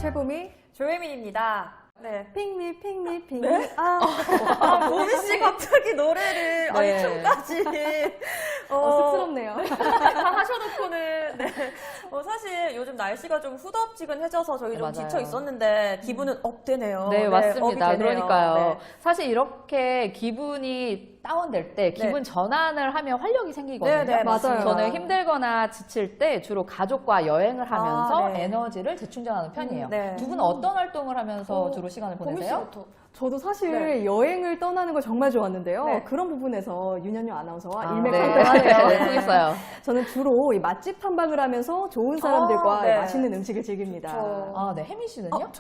최보미, 조혜민입니다. 네. 핑미, 핑미, 핑미. 네? 보미 씨 갑자기 노래를, 아니, 춤까지. 쑥스럽네요. 다 하셔놓고는, 네. 사실 요즘 날씨가 좀 후덥지근해져서 저희 좀 맞아요. 지쳐 있었는데, 기분은 업되네요. 네, 맞습니다. 업이 되네요. 그러니까요. 네. 사실 이렇게 기분이 다운될 때 기분 전환을 하면 활력이 생기거든요. 네, 네, 맞아요. 저는 힘들거나 지칠 때 주로 가족과 여행을 하면서 네. 에너지를 재충전하는 편이에요. 네. 두 분은 어떤 활동을 하면서 주로 시간을 보미 보내세요? 씨부터. 저도 사실 네. 여행을 떠나는 걸 정말 좋아하는데요. 네. 그런 부분에서 윤현유 아나운서와 네. 일맥상통하네요. 네, 있어요. 저는 주로 이 맛집 탐방을 하면서 좋은 사람들과 네. 맛있는 음식을 즐깁니다. 그쵸. 아, 네. 혜민 씨는요?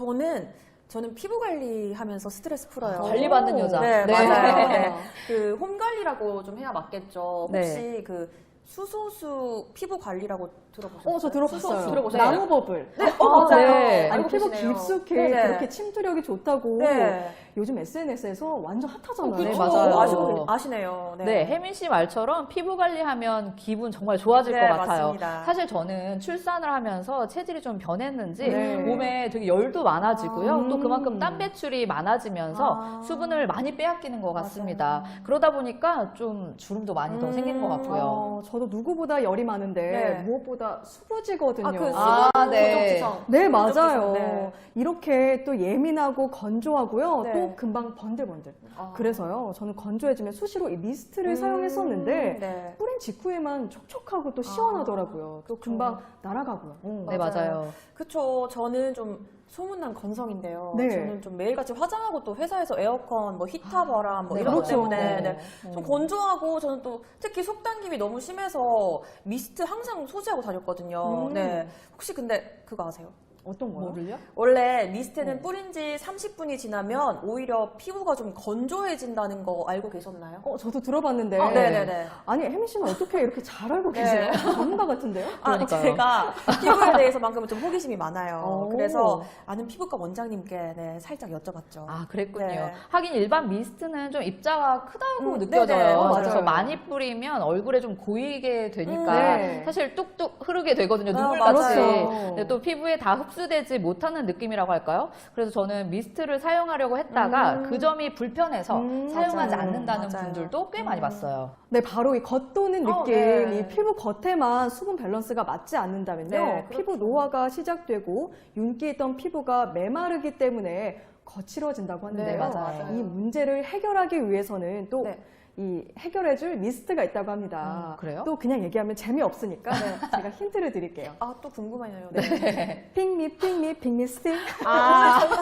저는 피부 관리하면서 스트레스 풀어요. 관리받는 여자. 네, 네. 맞아요. 네. 그 홈 관리라고 좀 해야 맞겠죠. 네. 혹시 그 수소수 피부 관리라고 들어보셨어요? 저 들어봤어요. 수소수 들어보셨어요? 나노버블. 네, 맞아요. 네. 아니, 알고 피부 계시네요. 깊숙이 네, 네. 그렇게 침투력이 좋다고 네. 요즘 SNS에서 완전 핫하잖아요. 네, 그쵸? 맞아요. 아시네요. 네, 혜민 씨 말처럼 피부 관리하면 기분 정말 좋아질 네, 것 같아요. 맞습니다. 사실 저는 출산을 하면서 체질이 좀 변했는지 네. 몸에 되게 열도 많아지고요. 또 그만큼 땀 배출이 많아지면서 아. 수분을 많이 빼앗기는 것 같습니다. 그러다 보니까 좀 주름도 많이 더 생기는 것 같고요. 저도 누구보다 열이 많은데 네. 무엇보다 수부지거든요. 그 아, 수분 네. 부족지성. 네, 수분 부족지성. 맞아요. 네. 이렇게 또 예민하고 건조하고요. 네. 또 금방 번들번들. 아. 그래서요, 저는 건조해지면 수시로 이 미스트를 사용했었는데 네. 뿌린 직후에만 촉촉하고 또 시원하더라고요. 또 금방 날아가고요. 네, 맞아요. 그쵸. 저는 좀 소문난 건성인데요. 네. 저는 좀 매일같이 화장하고 또 회사에서 에어컨, 뭐 히터 바람, 뭐 네, 이런 것 그렇죠. 때문에 네. 네. 좀 건조하고 저는 또 특히 속당김이 너무 심해서 미스트 항상 소지하고 다녔거든요. 네. 혹시 근데 그거 아세요? 어떤 거요? 뭐를요? 원래 미스트는 뿌린 지 30분이 지나면 오히려 피부가 좀 건조해진다는 거 알고 계셨나요? 저도 들어봤는데. 네네네. 아니, 혜민 씨는 어떻게 이렇게 잘 알고 네. 계세요? 전문가 같은데요? 그러니까요. 제가 피부에 대해서만큼은 좀 호기심이 많아요. 오. 그래서 아는 피부과 원장님께 네, 살짝 여쭤봤죠. 아, 그랬군요. 네. 하긴 일반 미스트는 좀 입자가 크다고 느껴져요. 네네, 맞아요. 그래서 많이 뿌리면 얼굴에 좀 고이게 되니까 네. 사실 뚝뚝 흐르게 되거든요. 아, 눈물같이. 맞아요. 근데 또 피부에 다 흡수되지 못하는 느낌이라고 할까요? 그래서 저는 미스트를 사용하려고 했다가 그 점이 불편해서 사용하지 맞아요. 않는다는 맞아요. 분들도 꽤 많이 봤어요. 네, 바로 이 겉도는 느낌, 네. 이 피부 겉에만 수분 밸런스가 맞지 않는다면요. 네, 피부 그렇죠. 노화가 시작되고 윤기 있던 피부가 메마르기 때문에 거칠어진다고 하는데요. 네, 맞아요. 이 문제를 해결하기 위해서는 또 네. 이 해결해줄 미스트가 있다고 합니다. 그래요? 또 그냥 얘기하면 재미없으니까 제가 힌트를 드릴게요. 아, 또 궁금하네요. 네. 핑미, 핑미, 핑미스트. 아, 정말.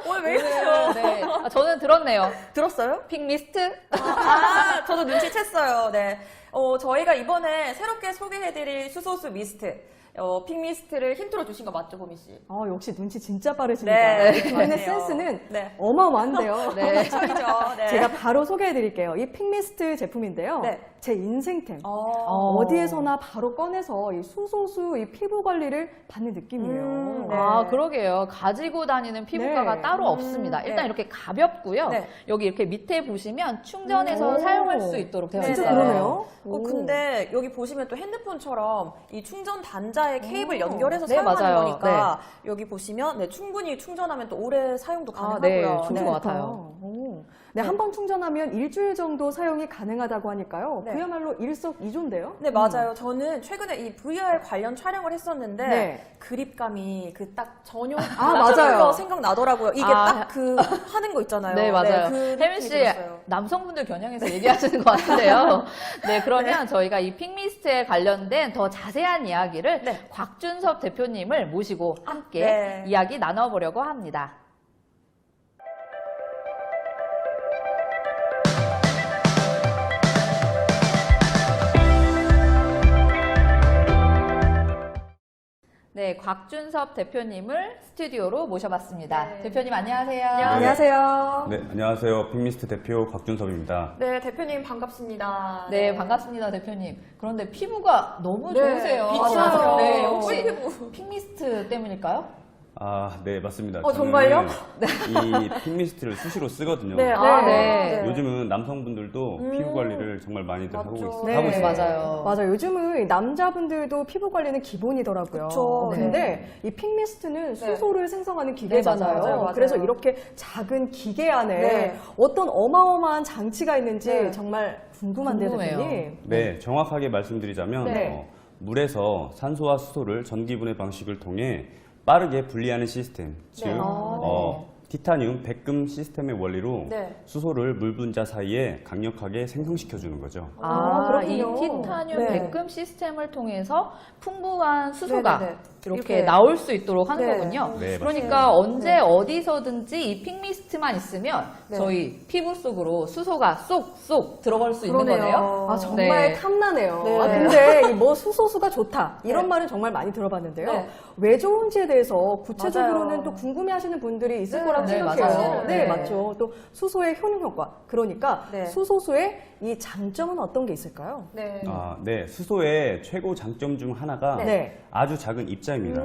오늘 왜 이러세요? 네. 아, 저는 들었네요. 들었어요? 핑 미스트? 저도 눈치챘어요. 네. 저희가 이번에 새롭게 소개해드릴 수소수 미스트, 핑미스트를 힌트로 주신 거 맞죠, 보미 씨? 역시 눈치 진짜 빠르십니다. 네, 저희의 맞네요. 센스는 네. 어마어마한데요. 네. 처리죠. 네. 제가 바로 소개해드릴게요. 이 핑미스트 제품인데요. 네. 제 인생템. 어. 어디에서나 바로 꺼내서 이 수소수 이 피부 관리를 받는 느낌이에요. 네. 아, 그러게요. 가지고 다니는 피부과가 네. 따로 없습니다. 일단 네. 이렇게 가볍고요. 네. 여기 이렇게 밑에 보시면 충전해서 오. 사용할 수 있도록 되어 네, 있어요. 진짜 그러네요. 오. 근데 여기 보시면 또 핸드폰처럼 이 충전 단자에 케이블 연결해서 네, 사용하는 맞아요. 거니까 여기 보시면 네, 충분히 충전하면 또 오래 사용도 아, 가능하고요. 네, 좋은 네. 것 같아요. 오. 네, 한 번 충전하면 일주일 정도 사용이 가능하다고 하니까요. 네. 그야말로 일석이조인데요. 네, 맞아요. 저는 최근에 이 VR 관련 촬영을 했었는데 네. 그립감이 그 딱 전용 맞아요. 생각나더라고요. 이게 아. 딱 그 하는 거 있잖아요. 네, 맞아요. 그 혜민 느낌이 씨, 들었어요. 남성분들 겨냥해서 얘기하시는 것 같은데요. 네, 그러면 저희가 이 핑미스트에 관련된 더 자세한 이야기를 네. 곽준섭 대표님을 모시고 함께 네. 이야기 나눠보려고 합니다. 네, 곽준섭 대표님을 스튜디오로 모셔봤습니다. 네. 대표님 안녕하세요. 안녕하세요. 네, 안녕하세요. 핑미스트 대표 곽준섭입니다. 네, 대표님 반갑습니다. 네, 반갑습니다, 대표님. 그런데 피부가 너무 네, 좋으세요. 빛이 나요. 네, 혹시 꿀피부. 핑미스트 때문일까요? 네, 맞습니다. 정말요? 저는 이 픽미스트를 수시로 쓰거든요. 네, 네. 요즘은 남성분들도 피부 관리를 정말 많이들 하고 맞죠. 있어요. 네. 하고 있어요. 맞아요. 맞아요. 요즘은 남자분들도 피부 관리는 기본이더라고요. 그쵸. 근데 이 픽미스트는 네. 수소를 생성하는 기계잖아요. 맞아요. 그래서 이렇게 작은 기계 안에 네. 어떤 어마어마한 장치가 있는지 네. 정말 궁금한데요, 궁금해요. 대표님. 네, 정확하게 말씀드리자면 네. 물에서 산소와 수소를 전기분해 방식을 통해 빠르게 분리하는 시스템, 즉 네. 티타늄 백금 시스템의 원리로 네. 수소를 물 분자 사이에 강력하게 생성시켜주는 거죠. 그렇군요. 이 티타늄 네. 백금 시스템을 통해서 풍부한 수소가 네네네. 이렇게 나올 수 있도록 하는 네. 거군요. 네, 그러니까 언제 어디서든지 이 픽미스트만 있으면 네. 저희 피부 속으로 수소가 쏙쏙 들어갈 수 있는 그러네요. 거네요. 아, 정말 네. 탐나네요. 네. 근데 이 뭐 수소수가 좋다 이런 네. 말은 정말 많이 들어봤는데요. 네. 왜 좋은지에 대해서 구체적으로는 맞아요. 또 궁금해하시는 분들이 있을 네. 거라고 네, 생각해요. 맞아요. 네, 네. 맞죠. 또 수소의 효능 효과. 그러니까 네. 수소수의 이 장점은 어떤 게 있을까요? 네. 네, 수소의 최고 장점 중 하나가 네. 아주 작은 입자입니다.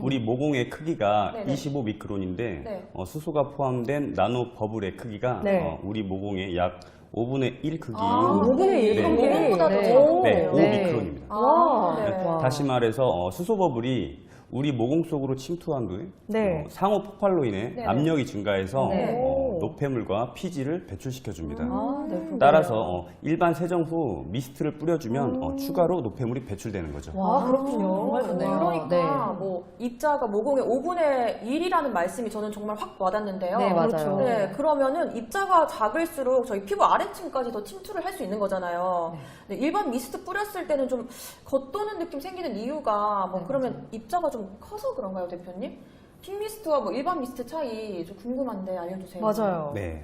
우리 모공의 크기가 네네. 25미크론인데 네. 수소가 포함된 나노 버블의 크기가 네. 우리 모공의 약 5분의 1 크기. 5분의 1 네. 크기. 모공보다 더 네. 작은 네, 거예요. 5미크론입니다. 아, 네. 와. 다시 말해서 수소 버블이 우리 모공 속으로 침투한 후에 네. 상호 폭발로 인해 네네. 압력이 증가해서 네. 노폐물과 피지를 배출시켜줍니다. 네, 그렇군요. 따라서 일반 세정 후 미스트를 뿌려주면 추가로 노폐물이 배출되는 거죠. 와, 그렇군요. 정말 좋네요. 그러니까 네. 뭐 입자가 모공의 5분의 1이라는 말씀이 저는 정말 확 와닿는데요. 네, 맞아요. 그렇죠. 네, 그러면은 입자가 작을수록 저희 피부 아래층까지 더 침투를 할 수 있는 거잖아요. 네, 일반 미스트 뿌렸을 때는 좀 겉도는 느낌 생기는 이유가 뭐 그러면 입자가 좀 커서 그런가요, 대표님? 픽미스트와 뭐 일반 미스트 차이 좀 궁금한데 알려주세요. 맞아요. 네.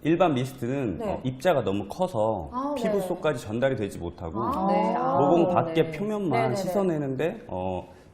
일반 미스트는 네. 입자가 너무 커서 아, 피부 네. 속까지 전달이 되지 못하고 네. 모공 밖의 네. 표면만 네네네. 씻어내는데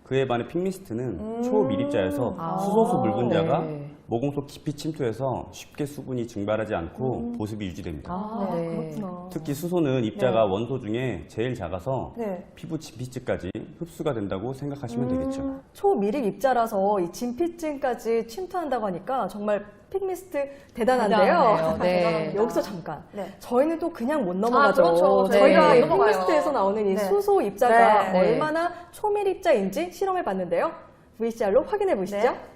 그에 반해 픽미스트는 초미립자여서 수소수 물 분자가 네. 모공 속 깊이 침투해서 쉽게 수분이 증발하지 않고 보습이 유지됩니다. 네. 그렇구나. 특히 수소는 입자가 원소 중에 제일 작아서 네. 피부 진피층까지 흡수가 된다고 생각하시면 되겠죠. 초미립 입자라서 이 진피층까지 침투한다고 하니까 정말 픽미스트 대단한데요. 대단하네요. 네. 대단합니다. 여기서 잠깐. 네. 저희는 또 그냥 못 넘어가죠. 그렇죠. 저희가 네. 이 넘어가요. 픽미스트에서 나오는 이 네. 수소 입자가 네. 얼마나 초미립자인지 실험해 봤는데요. VCR로 확인해 보시죠. 네.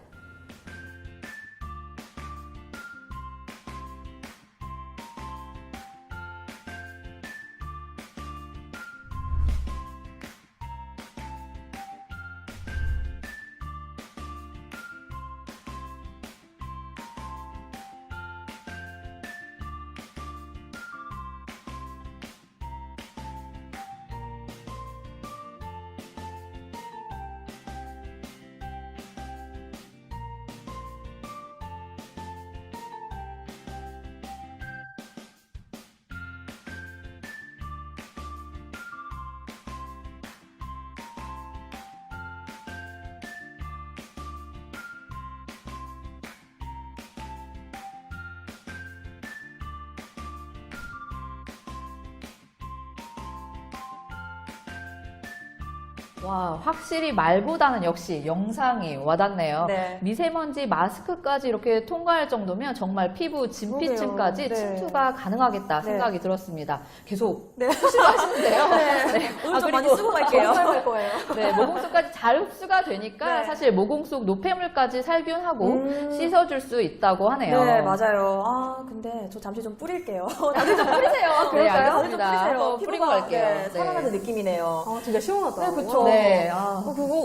와, 확실히 말보다는 역시 영상이 와닿네요. 네. 미세먼지 마스크까지 이렇게 통과할 정도면 정말 피부 진피층까지 그러게요. 네. 침투가 가능하겠다 네. 생각이 들었습니다. 계속 네. 조심하시는데요. 네. 오늘 좀 많이 쓰고 갈게요. 할 거예요. 네, 모공 속까지 잘 흡수가 되니까 네. 사실 모공 속 노폐물까지 살균하고 씻어줄 수 있다고 하네요. 네, 맞아요. 아, 근데 저 잠시 좀 뿌릴게요. 다들 좀 뿌리세요. 네, 그럴까요? 알겠습니다. 다들 좀 뿌리세요. 한번 뿌리고 피부가, 갈게요. 네, 네. 살아나는 느낌이네요. 아, 진짜 시원하다. 네, 그쵸. 네, 아.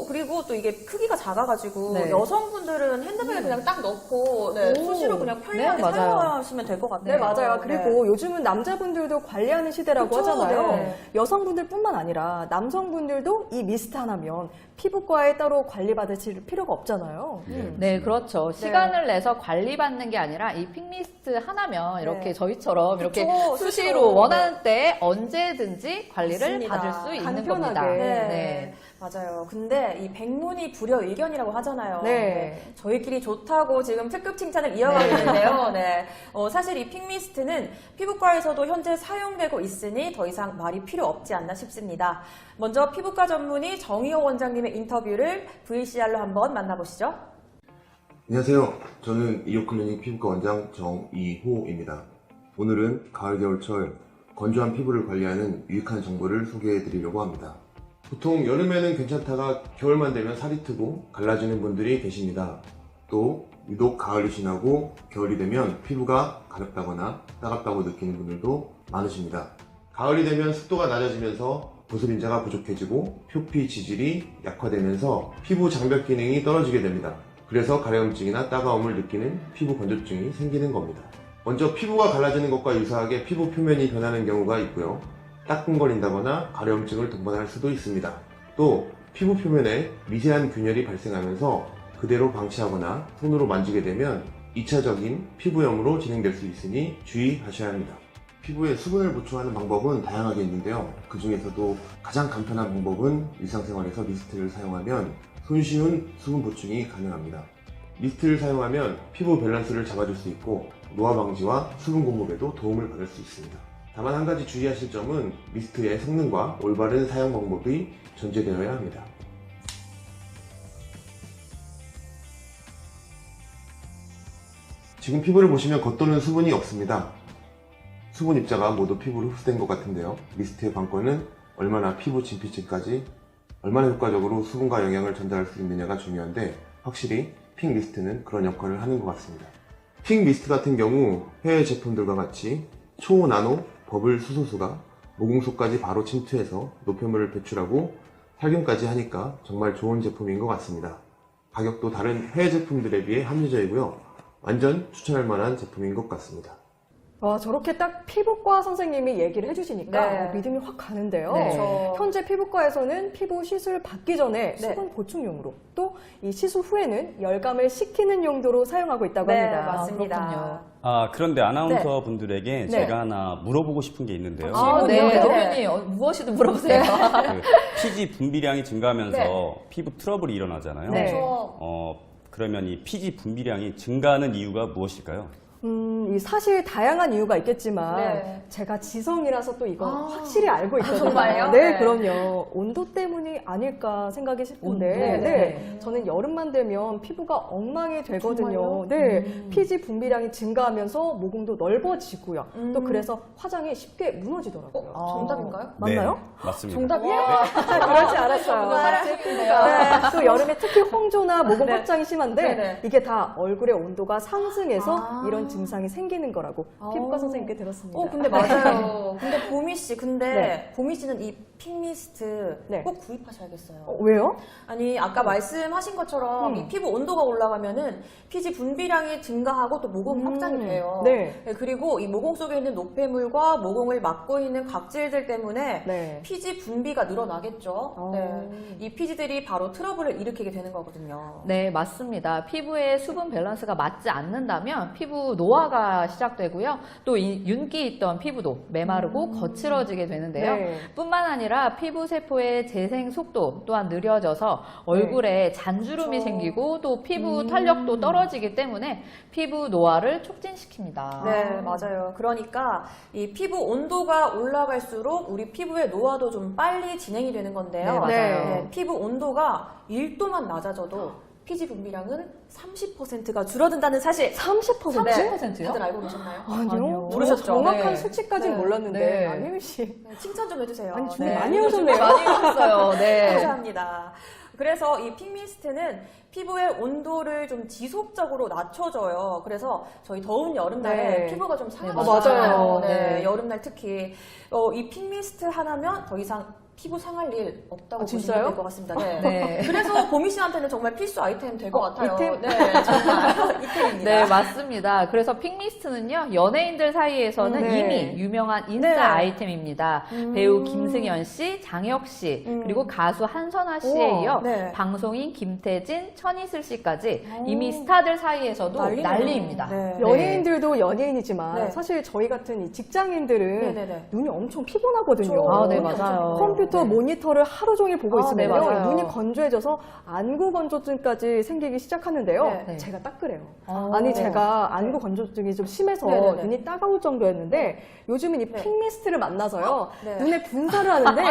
그리고 또 이게 크기가 작아가지고 네. 여성분들은 핸드백에 그냥 딱 넣고 네, 오. 수시로 그냥 편리하게 네, 맞아요. 사용하시면 될 것 같아요. 네, 맞아요. 그리고 요즘은 남자분들도 관리하는 시대라고 그쵸, 하잖아요. 네. 여성분들뿐만 아니라 남성분들도 이 미스트 하나면 피부과에 따로 관리받으실 필요가 없잖아요. 네, 그렇죠. 시간을 내서 관리받는 게 아니라 이 픽미스트 하나면 이렇게 네. 저희처럼 이렇게 그쵸, 수시로 수시로. 원하는 때 언제든지 관리를 맞습니다. 받을 수 있는 간편하게. 겁니다. 네. 네. 맞아요. 근데 이 백문이 불여 의견이라고 하잖아요. 네. 저희끼리 좋다고 지금 특급 칭찬을 이어가고 있는데요. 네. 사실 이 픽미스트는 피부과에서도 현재 사용되고 있으니 더 이상 말이 필요 없지 않나 싶습니다. 먼저 피부과 전문의 정의호 원장님의 인터뷰를 VCR로 한번 만나보시죠. 안녕하세요. 저는 이오클리닉 피부과 원장 정이호입니다. 오늘은 가을 겨울철 건조한 피부를 관리하는 유익한 정보를 소개해 드리려고 합니다. 보통 여름에는 괜찮다가 겨울만 되면 살이 트고 갈라지는 분들이 계십니다. 또 유독 가을이 지나고 겨울이 되면 피부가 가렵다거나 따갑다고 느끼는 분들도 많으십니다. 가을이 되면 습도가 낮아지면서 보습인자가 부족해지고 표피 지질이 약화되면서 피부 장벽 기능이 떨어지게 됩니다. 그래서 가려움증이나 따가움을 느끼는 피부 건조증이 생기는 겁니다. 먼저 피부가 갈라지는 것과 유사하게 피부 표면이 변하는 경우가 있고요. 따끔거린다거나 가려움증을 동반할 수도 있습니다. 또 피부 표면에 미세한 균열이 발생하면서 그대로 방치하거나 손으로 만지게 되면 2차적인 피부염으로 진행될 수 있으니 주의하셔야 합니다. 피부에 수분을 보충하는 방법은 다양하게 있는데요. 그 중에서도 가장 간편한 방법은 일상생활에서 미스트를 사용하면 손쉬운 수분 보충이 가능합니다. 미스트를 사용하면 피부 밸런스를 잡아줄 수 있고 노화 방지와 수분 공급에도 도움을 받을 수 있습니다. 다만 한 가지 주의하실 점은 미스트의 성능과 올바른 사용 방법이 전제되어야 합니다. 지금 피부를 보시면 겉도는 수분이 없습니다. 수분 입자가 모두 피부로 흡수된 것 같은데요. 미스트의 관건은 얼마나 피부 진피층까지 얼마나 효과적으로 수분과 영양을 전달할 수 있느냐가 중요한데 확실히 픽 미스트는 그런 역할을 하는 것 같습니다. 픽 미스트 같은 경우 해외 제품들과 같이 초나노 버블 수소수가 모공 속까지 바로 침투해서 노폐물을 배출하고 살균까지 하니까 정말 좋은 제품인 것 같습니다. 가격도 다른 해외 제품들에 비해 합리적이고요. 완전 추천할 만한 제품인 것 같습니다. 와, 저렇게 딱 피부과 선생님이 얘기를 해주시니까 네. 믿음이 확 가는데요. 네. 현재 피부과에서는 피부 시술 받기 전에 네. 수분 보충용으로 또 이 시술 후에는 열감을 식히는 용도로 사용하고 있다고 네, 합니다. 맞습니다. 그렇군요. 그런데 아나운서 분들에게 네. 제가 하나 물어보고 싶은 게 있는데요. 아, 네. 질문이요? 대표님, 무엇이든 물어보세요. 그 피지 분비량이 증가하면서 네. 피부 트러블이 일어나잖아요. 네. 그러면 이 피지 분비량이 증가하는 이유가 무엇일까요? 이 사실 다양한 이유가 있겠지만 네. 제가 지성이라서 또 이건 아. 확실히 알고 있거든요. 정말요? 네, 네. 그럼요. 온도 때문이 아닐까 생각이 싶은데, 온도? 네, 저는 여름만 되면 피부가 엉망이 되거든요. 정말요? 네, 피지 분비량이 증가하면서 모공도 넓어지고요. 또 그래서 화장이 쉽게 무너지더라고요. 정답인가요? 맞나요? 네, 맞습니다. 정답이에요? 그렇지 않았어요. 네, 또 여름에 특히 홍조나 모공 네. 확장이 심한데 네네. 이게 다 얼굴의 온도가 상승해서 아. 이런 증상이 생기는 거라고 피부과 어. 선생님께 들었습니다. 근데 맞아요. 근데 보미 씨, 네. 보미 씨는 이 픽미스트 네. 꼭 구입하셔야겠어요. 왜요? 아니, 아까 말씀하신 것처럼 이 피부 온도가 올라가면은 피지 분비량이 증가하고 또 모공 확장이 돼요. 네. 그리고 이 모공 속에 있는 노폐물과 모공을 막고 있는 각질들 때문에 네. 피지 분비가 늘어나겠죠. 어. 네. 이 피지들이 바로 트러블을 일으키게 되는 거거든요. 네, 맞습니다. 피부의 수분 밸런스가 맞지 않는다면 피부 노화가 시작되고요. 또 이 윤기 있던 피부도 메마르고 거칠어지게 되는데요. 네. 뿐만 아니라 피부 세포의 재생 속도 또한 느려져서 얼굴에 잔주름이 그렇죠. 생기고 또 피부 탄력도 떨어지기 때문에 피부 노화를 촉진시킵니다. 네, 맞아요. 그러니까 이 피부 온도가 올라갈수록 우리 피부의 노화도 좀 빨리 진행이 되는 건데요. 네, 맞아요. 네, 피부 온도가 1도만 낮아져도 피지 분비량은 30%가 줄어든다는 사실. 30%? 네, 30%요? 다들 알고 계셨나요? 아니요. 모르셨죠? 정확한 네. 수치까지는 네. 몰랐는데. 네. 안혜미 씨. 네, 칭찬 좀 해주세요. 아니, 준비 네. 많이 하셨네요. 많이 하셨어요. 네. 감사합니다. 그래서 이 픽미스트는 피부의 온도를 좀 지속적으로 낮춰줘요. 그래서 저희 더운 여름날에 네. 피부가 좀 네, 상하잖아요. 맞아요. 네, 네. 여름날 특히 이 픽미스트 하나면 더 이상 피부 상할 일 없다고 보시면 진짜요? 될 것 같습니다. 네. 네. 그래서 보미 씨한테는 정말 필수 아이템 될 것 같아요. 이템? 네, 정말 이템입니다. 네, 맞습니다. 그래서 픽미스트는요, 연예인들 사이에서는 네. 이미 유명한 인싸 네. 아이템입니다. 배우 김승현 씨, 장혁 씨, 그리고 가수 한선아 씨에 우와, 이어 네. 방송인 김태진, 천이슬 씨까지 이미 스타들 사이에서도 난리네요. 난리입니다. 네. 연예인들도 연예인이지만 네. 사실 저희 같은 이 직장인들은 네네네. 눈이 엄청 피곤하거든요. 아, 네, 그렇죠. 맞아요. 컴퓨터 아침부터 모니터를 하루 종일 보고 아, 네, 있으면요. 맞아요. 눈이 건조해져서 안구 건조증까지 생기기 시작하는데요. 네. 제가 딱 그래요. 아. 아니 제가 안구 건조증이 좀 심해서 네네네. 눈이 따가울 정도였는데 요즘은 이 핑미스트를 만나서요. 네. 눈에 분사를 하는데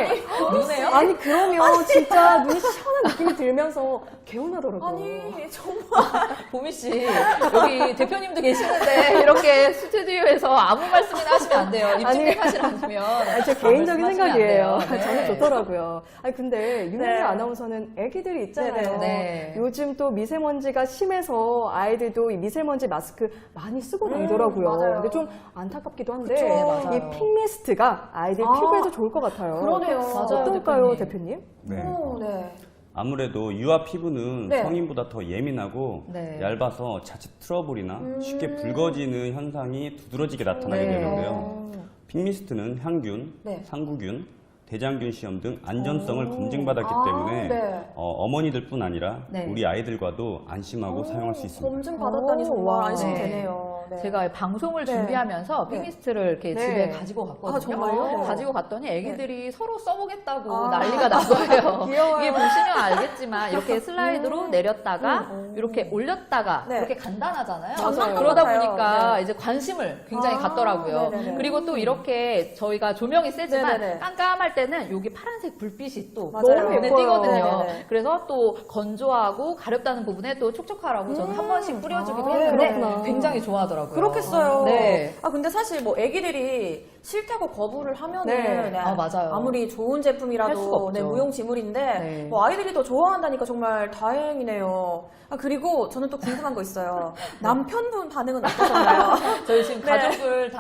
눈에요? 아니 그러면 진짜 눈이 시원한 느낌이 들면서 개운하더라고요. 아니 정말 보미 씨, 여기 대표님도 계시는데 이렇게 스튜디오에서 아무 말씀이나 하시면 안 돼요. 입증하지 않으면. 아니, 제 개인적인 말씀하시면 안 생각이에요. 돼요. 네. 저는 좋더라고요. 아니 근데 윤현미 네. 아나운서는 애기들이 있잖아요. 네. 요즘 또 미세먼지가 심해서 아이들도 이 미세먼지 마스크 많이 쓰고 다니더라고요. 맞아요. 근데 좀 안타깝기도 한데 그쵸. 네, 맞아요. 이 핑미스트가 아이들 아, 피부에도 좋을 것 같아요. 그러네요. 맞아요, 어떨까요, 대표님. 대표님? 네. 오, 네. 아무래도 유아 피부는 네. 성인보다 더 예민하고 네. 얇아서 자칫 트러블이나 쉽게 붉어지는 현상이 두드러지게 나타나게 네. 되는데요. 핑미스트는 향균, 네. 상구균, 대장균 시험 등 안전성을 검증받았기 때문에 네. 어머니들뿐 아니라 네. 우리 아이들과도 안심하고 사용할 수 있습니다. 검증 받았다니 오, 정말 와. 안심되네요. 네. 제가 방송을 네. 준비하면서 네. 핑미스트를 이렇게 네. 집에 가지고 갔거든요. 아, 정말요? 네. 가지고 갔더니 애기들이 서로 써보겠다고 아. 난리가 난 거예요. 귀여워요. 이게 보시면 알겠지만 이렇게 슬라이드로 내렸다가 이렇게 올렸다가 네. 이렇게 간단하잖아요. 맞아요. 그러다 같아요. 보니까 네. 이제 관심을 굉장히 아, 갖더라고요. 네네네. 그리고 또 이렇게 저희가 조명이 세지만 네네네. 깜깜할 때는 여기 파란색 불빛이 또 맞아요. 눈에 예뻐요. 띄거든요. 네네네. 그래서 또 건조하고 가렵다는 부분에 또 촉촉하라고 저는 한 번씩 뿌려주기도 아, 했는데 그렇구나. 굉장히 좋아하더라고요. 그렇겠어요. 네. 아 근데 사실 뭐 애기들이 싫다고 거부를 하면은 네. 아, 맞아요. 아무리 좋은 할 수가 제품이라도 없죠. 네, 무용지물인데 네. 뭐 아이들이 더 좋아한다니까 정말 다행이네요. 아 그리고 저는 또 궁금한 거 있어요. 남편분 반응은 어떠셨나요? 저희 지금 네. 가족을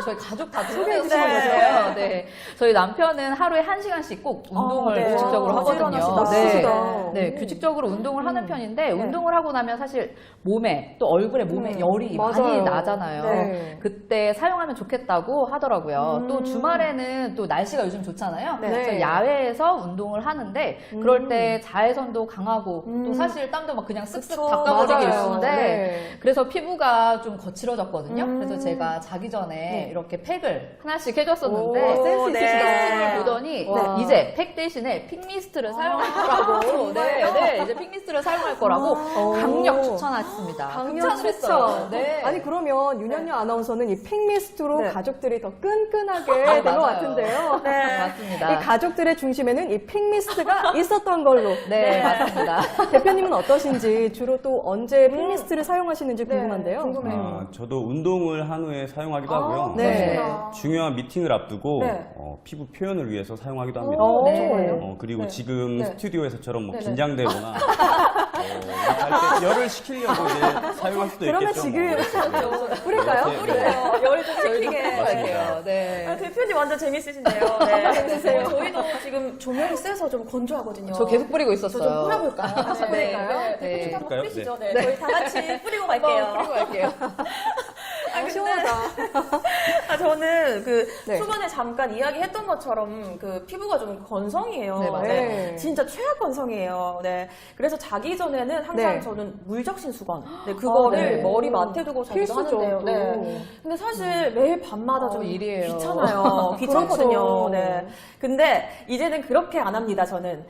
저희 가족 다 소개해 소개해 주시는 주신 거죠? 거죠. 네. 저희 남편은 하루에 1시간씩 꼭 운동을 네. 규칙적으로 와, 하거든요. 부지런하시다. 네. 멋지시다. 네, 규칙적으로 운동을 하는 편인데 운동을 하고 나면 사실 몸에 또 얼굴에 몸에 열이 많이 맞아요. 나잖아요. 네. 그때 사용하면 좋겠다고 하더라고요. 또 주말에는 또 날씨가 요즘 좋잖아요. 네. 그래서 야외에서 운동을 하는데 그럴 때 자외선도 강하고 또 사실 땀도 막 그냥 쓱쓱 그쵸. 닦아버리기 맞아요. 일쑤인데 네. 그래서 피부가 좀 거칠어졌거든요. 그래서 제가 자기 전에 네. 이렇게 팩을 하나씩 해줬었는데 오, 센스 네. 있으시다. 팩을 보더니 와. 이제 팩 대신에 핑미스트를 사용할 거라고 네, 이제 핑미스트를 사용할 거라고 강력 추천했습니다. 강력 극찬을 추천. 했어요. 네. 아니 그러면 윤현유 아나운서는 이 핑미스트로 네. 가족들이 더 끈끈하게 아, 된 것 맞아요. 같은데요. 네. 맞습니다. 이 가족들의 중심에는 이 핑미스트가 있었던 걸로. 네, 맞습니다. 대표님은 어떠신지 주로 또 언제 핑미스트를 사용하시는지 궁금한데요. 궁금해요. 저도 운동을 한 후에 사용하기도 하고요. 네. 중요한 미팅을 앞두고 네. 피부 표현을 위해서 사용하기도 합니다. 엄청 네. 좋아요. 그리고 네. 지금 네. 스튜디오에서처럼 뭐 네네. 긴장되거나 할 때 열을 식히려고 이제 사용할 수도 그러면 있겠죠. 지금 뭐. 뿌릴까요? 네. 열을 좀 저희도 식히게. 할게요. 네. 아, 대표님 완전 재밌으신데요. 네. 저희도 지금 조명이 세서 좀 건조하거든요. 저 계속 뿌리고 저 있었어요. 좀 뿌려볼까요? 네. 뿌릴까요? 네. 대표님 한번 뿌릴까요? 뿌리시죠. 네. 저희 다 같이 뿌리고 갈게요. 뿌리고 갈게요. 시원하다. 아, 저는 그 네. 초반에 잠깐 이야기했던 것처럼 그 피부가 좀 건성이에요. 네, 맞아요. 네. 진짜 최악 건성이에요. 네. 그래서 자기 전에는 항상 네. 저는 물적신 수건. 네, 그거를 네. 머리 맡에 두고 자기도 필수죠, 하는데요. 또. 네. 근데 사실 매일 밤마다 좀 일이에요. 귀찮아요. 귀찮거든요. 그렇죠. 네. 근데 이제는 그렇게 안 합니다, 저는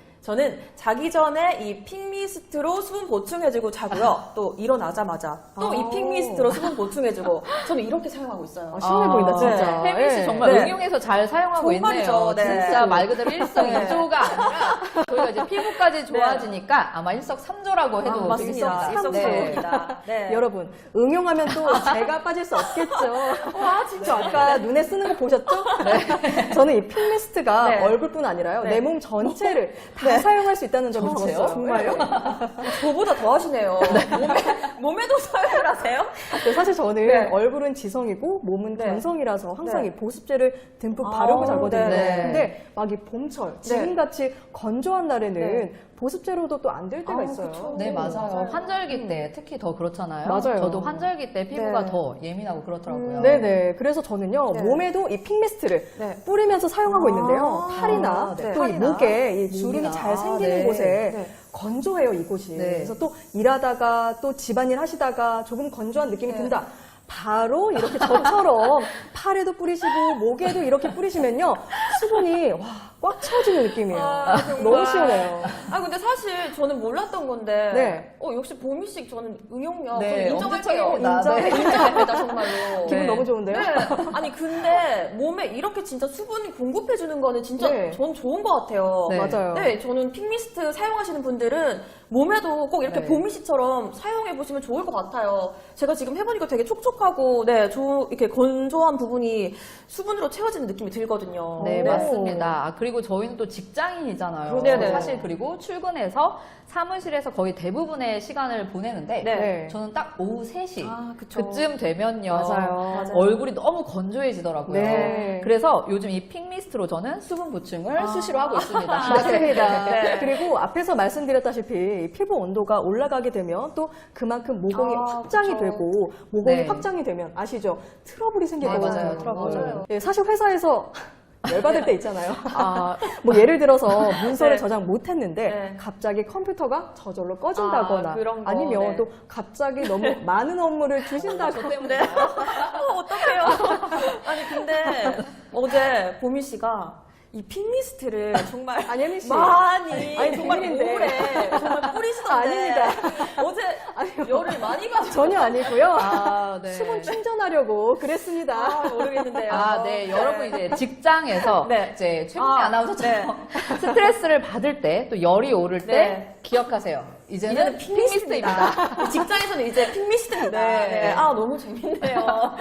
자기 전에 이 핑미스트로 수분 보충해주고 자고요. 또 일어나자마자 또 이 핑미스트로 수분 보충해주고 저는 이렇게 사용하고 있어요. 신나 보인다, 진짜. 혜민 씨 네. 정말 네. 응용해서 잘 사용하고 정말이죠. 있네요. 네. 진짜 말 그대로 네. 일석이조가 아니라 저희가 이제 피부까지 좋아지니까 아마 일석삼조라고 해도 맞습니다. 되겠습니다. 네. 일석삼조입니다. 네. 여러분 응용하면 또 제가 빠질 수 없겠죠. 와, 진짜. 저 아까 눈에 쓰는 거 보셨죠? 네. 저는 이 핑미스트가 네. 얼굴뿐 아니라요. 네. 내 몸 전체를 다 사용할 수 있다는 점을 정말요? 알았어요. 정말요? 저보다 더 하시네요. 몸에도 사용을 하세요? 사실 저는 네. 얼굴은 지성이고 몸은 네. 건성이라서 항상 네. 이 보습제를 듬뿍 아, 바르고 자거든요. 네. 근데 막 이 봄철, 지금같이 건조한 날에는 네. 보습제로도 또 안 될 때가 아, 있어요. 그쵸. 네, 맞아요. 맞아요. 환절기 때 특히 더 그렇잖아요. 맞아요. 저도 환절기 때 피부가 네. 더 예민하고 그렇더라고요. 네네. 그래서 저는요, 네. 몸에도 이 핑미스트를 네. 뿌리면서 사용하고 있는데요. 아, 팔이나 네. 또 이 팔이나. 목에 이 주름이 목이나. 잘 생기는 네. 곳에 네. 건조해요, 이곳이. 네. 그래서 또 일하다가 또 집안일 하시다가 조금 건조한 느낌이 네. 든다. 바로 이렇게 저처럼 팔에도 뿌리시고 목에도 이렇게 뿌리시면요. 수분이 꽉 채워지는 느낌이에요. 아, 정말. 너무 시원해요. 아 근데 사실 저는 몰랐던 건데 네. 역시 보미씨 저는 응용력 네, 저는 인정할게요. 엄지척입니다. 네. 인정합니다 정말로. 기분 네. 너무 좋은데요? 네. 아니 근데 몸에 이렇게 진짜 수분이 공급해 주는 거는 진짜 네. 전 좋은 것 같아요. 네. 맞아요. 네, 저는 픽미스트 사용하시는 분들은 몸에도 꼭 이렇게 네. 보미씨처럼 사용해 보시면 좋을 것 같아요. 제가 지금 해보니까 되게 촉촉하고 이렇게 건조한 부분이 수분으로 채워지는 느낌이 들거든요. 네, 오. 맞습니다. 그리고 저희는 또 직장인이잖아요. 그렇죠. 네네. 사실 그리고 출근해서 사무실에서 거의 대부분의 시간을 보내는데 네. 저는 딱 오후 3시 아, 그쵸. 그쯤 되면요. 맞아요. 얼굴이 너무 건조해지더라고요. 네. 그래서 요즘 이 픽미스트로 저는 수분 보충을 수시로 하고 있습니다. 맞습니다. 네. 그리고 앞에서 말씀드렸다시피 피부 온도가 올라가게 되면 또 그만큼 모공이 아, 확장이 그쵸. 되고 모공이 네. 확장이 되면 아시죠? 트러블이 네, 생기거든요. 맞아요. 트러블. 맞아요. 예, 사실 회사에서 열받을 때 있잖아요. 아, 뭐 예를 들어서 문서를 네. 저장 못했는데 네. 갑자기 컴퓨터가 저절로 꺼진다거나 아, 그런 거, 아니면 네. 또 갑자기 너무 많은 업무를 주신다거나 때문에 어떡해요. 아니 근데 어제 보미 씨가 이 픽미스트를 정말 아니 혜민 씨 많이 아니, 정말 비밀인데. 오래 정말 뿌리시던데 아닙니다. 어제 열을 많이 받으셨 전혀 아니고요. 아, 네. 수분 충전하려고 그랬습니다. 모르겠는데요. 아, 네. 여러분 이제 직장에서 네. 이제 최근의 아, 아나운서처럼 스트레스를 받을 때 또 열이 오를 때 네. 기억하세요. 이제는 이제는 픽미스트입니다. 픽미스트입니다. 직장에서는 이제 픽미스트입니다. 네. 네. 아, 너무 재밌네요.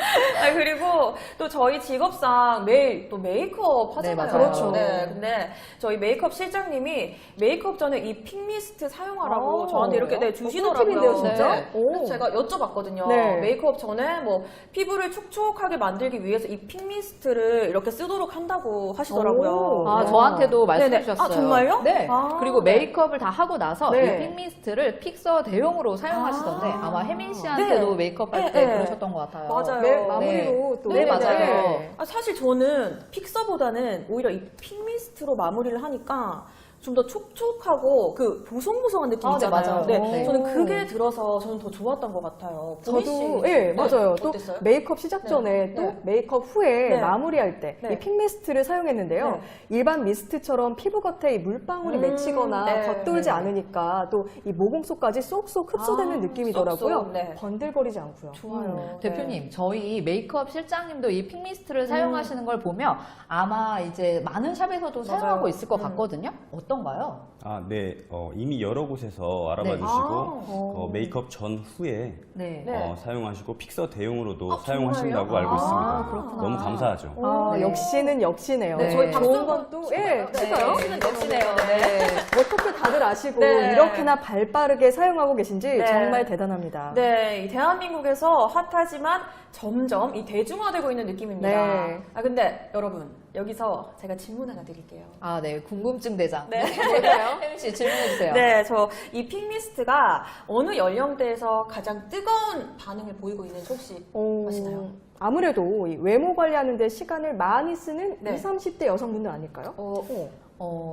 그리고 또 저희 직업상 매일 또 메이크업 하잖아요. 네, 맞아요. 그렇죠. 네, 근데 저희 메이크업 실장님이 메이크업 전에 이 픽미스트 사용하라고 아, 저한테 이렇게 주시더라고요. 꿀팁인데요, 진짜? 네. 오. 그래서 제가 여쭤봤거든요. 네. 메이크업 전에 뭐 피부를 촉촉하게 만들기 위해서 이 픽미스트를 이렇게 쓰도록 한다고 하시더라고요. 오. 아, 네. 저한테도 말씀해 네네. 주셨어요. 아, 정말요? 네. 아, 그리고 네. 메이크업을 다 하고 나서 네. 이 픽미스트를 픽서 대용으로 사용하시던데 아. 아마 혜민 씨한테도 네. 메이크업 할 네, 때 네. 그러셨던 것 같아요. 맞아요. 마무리로 또 네, 맞아요. 사실 저는 픽서보다는 오히려 이 픽미스트로 마무리를 하니까 좀 더 촉촉하고 그 보송보송한 느낌 아, 네, 있잖아요. 맞아요. 네, 네. 저는 그게 들어서 저는 더 좋았던 것 같아요. 보미 씨. 저도 예 맞아요. 또 어땠어요? 메이크업 시작 네. 전에 또 네. 메이크업 후에 네. 마무리할 때 이 네. 픽 미스트를 사용했는데요. 네. 일반 미스트처럼 피부 겉에 이 물방울이 맺히거나 네. 겉돌지 네. 않으니까 또 이 모공 속까지 쏙쏙 흡수되는 아, 느낌이더라고요. 쏙쏙, 네. 번들거리지 않고요. 좋아요. 대표님, 저희 메이크업 실장님도 이 픽미스트를 사용하시는 걸 보면 아마 이제 많은 샵에서도 사용하고 있을 것 같거든요. 어떤가요? 아, 네. 이미 여러 곳에서 알아봐 네. 주시고 메이크업 전 후에 네. 네. 사용하시고 픽서 대용으로도 아, 사용하신다고 정말요? 알고 있습니다. 아, 그렇구나. 너무 감사하죠. 아, 네. 역시는 역시네요. 네. 저희 박수 좋은 한번 건 또, 쳐볼까요? 예, 칠까요? 역시는 역시네요. 네. 어떻게 다들 아시고 네. 이렇게나 발 빠르게 사용하고 계신지 네. 정말 대단합니다. 네, 이 대한민국에서 핫하지만 점점 이 대중화되고 있는 느낌입니다. 네. 아 근데 여러분 여기서 제가 질문 하나 드릴게요. 아, 네. 궁금증 대장. 네. 뭘까요? 혜민 씨 질문해 주세요. 네, 저 이 픽미스트가 어느 연령대에서 가장 뜨거운 반응을 보이고 있는지 혹시 아시나요? 아무래도 이 외모 관리하는데 시간을 많이 쓰는 네. 20, 30대 여성분들 아닐까요?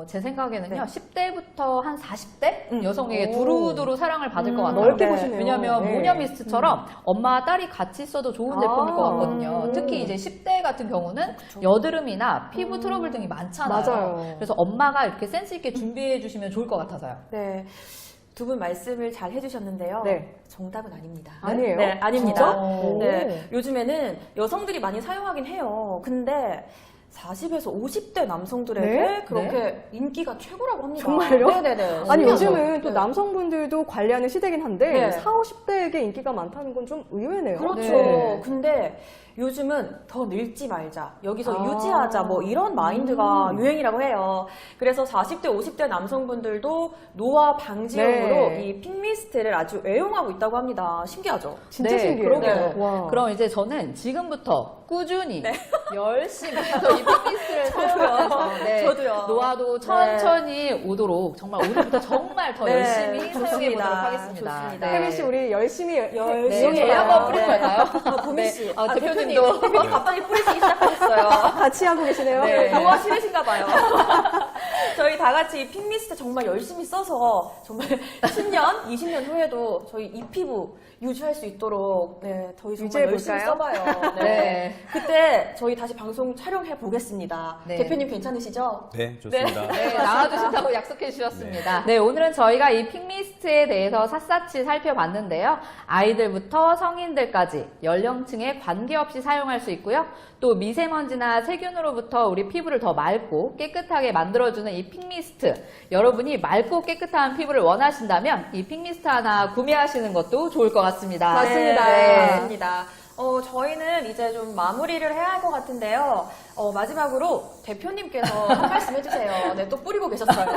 제 생각에는요, 네. 10대부터 한 40대 여성에게 오. 두루두루 사랑을 받을 것 같아요. 넓게 네. 보시네요. 왜냐면 네. 모녀 미스트처럼 엄마, 딸이 같이 써도 좋은 제품일 것 같거든요. 음. 특히 이제 10대 같은 경우는 여드름이나 피부 트러블 등이 많잖아요. 맞아요. 그래서 엄마가 이렇게 센스 있게 준비해 주시면 좋을 것 같아서요. 네. 두 분 말씀을 잘 해주셨는데요. 네. 정답은 아닙니다. 아니에요? 네, 아닙니다. 진짜? 오. 네, 요즘에는 여성들이 많이 사용하긴 해요. 근데 40에서 50대 남성들에게 네? 그렇게 인기가 최고라고 합니다. 정말요? 네네네. 아니 신기하죠? 요즘은 또 네. 남성분들도 관리하는 시대긴 한데 네. 40, 50대에게 인기가 많다는 건 좀 의외네요. 그렇죠. 네. 근데 요즘은 더 늙지 말자, 여기서 아. 유지하자, 뭐 이런 마인드가 유행이라고 해요. 그래서 40대, 50대 남성분들도 노화 방지용으로 네. 이 픽미스트를 아주 애용하고 있다고 합니다. 신기하죠? 진짜 네, 신기해요. 그러게요. 와. 그럼 이제 저는 지금부터 꾸준히 열심히 또 이 픽미스트를 사용해서 저도요. 노화도 천천히 오도록 정말 오늘부터 정말 더 네, 열심히 사용해 좋습니다. 보도록 하겠습니다. 좋습니다. 혜민 씨 우리 열심히 열심히 네, 해요. 한번 뿌리고 네. 갈까요? 보미 씨. 아, 대표님도. 대표님 갑자기 뿌리시기 시작하셨어요. 같이 하고 계시네요. 네. 노화 싫으신가 봐요. 저희 다 같이 이 픽미스트 정말 열심히 써서 정말 10년, 20년 후에도 저희 이 피부 유지할 수 있도록 네, 저희 정말 열심히 유지해볼까요? 써봐요. 네. 네. 그때 저희 다시 방송 촬영해 보겠습니다. 네. 대표님 괜찮으시죠? 네, 좋습니다. 네, 나와주신다고 약속해 주셨습니다. 네, 오늘은 저희가 이 핑미스트에 대해서 샅샅이 살펴봤는데요. 아이들부터 성인들까지 연령층에 관계없이 사용할 수 있고요. 또 미세먼지나 세균으로부터 우리 피부를 더 맑고 깨끗하게 만들어주는 이 핑미스트. 여러분이 맑고 깨끗한 피부를 원하신다면 이 핑미스트 하나 구매하시는 것도 좋을 것 같습니다. 맞습니다. 네. 맞습니다. 저희는 이제 좀 마무리를 해야 할 것 같은데요. 마지막으로 대표님께서 한 말씀 해주세요. 네, 또 뿌리고 계셨어요.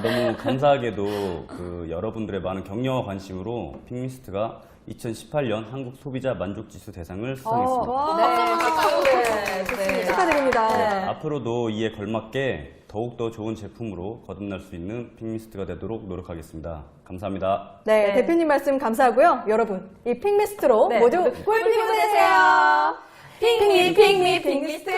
너무 감사하게도 여러분들의 많은 격려와 관심으로 핑미스트가 2018년 한국 소비자 만족지수 대상을 수상했습니다. 네, 좋습니다. 축하드립니다. 네. 앞으로도 이에 걸맞게 더욱더 좋은 제품으로 거듭날 수 있는 핑미스트가 되도록 노력하겠습니다. 감사합니다. 네, 네. 대표님 말씀 감사하고요. 여러분, 이 핑미스트로 네, 모두 모두 꿀피부 되세요. 핑미, 핑미, 핑미스트.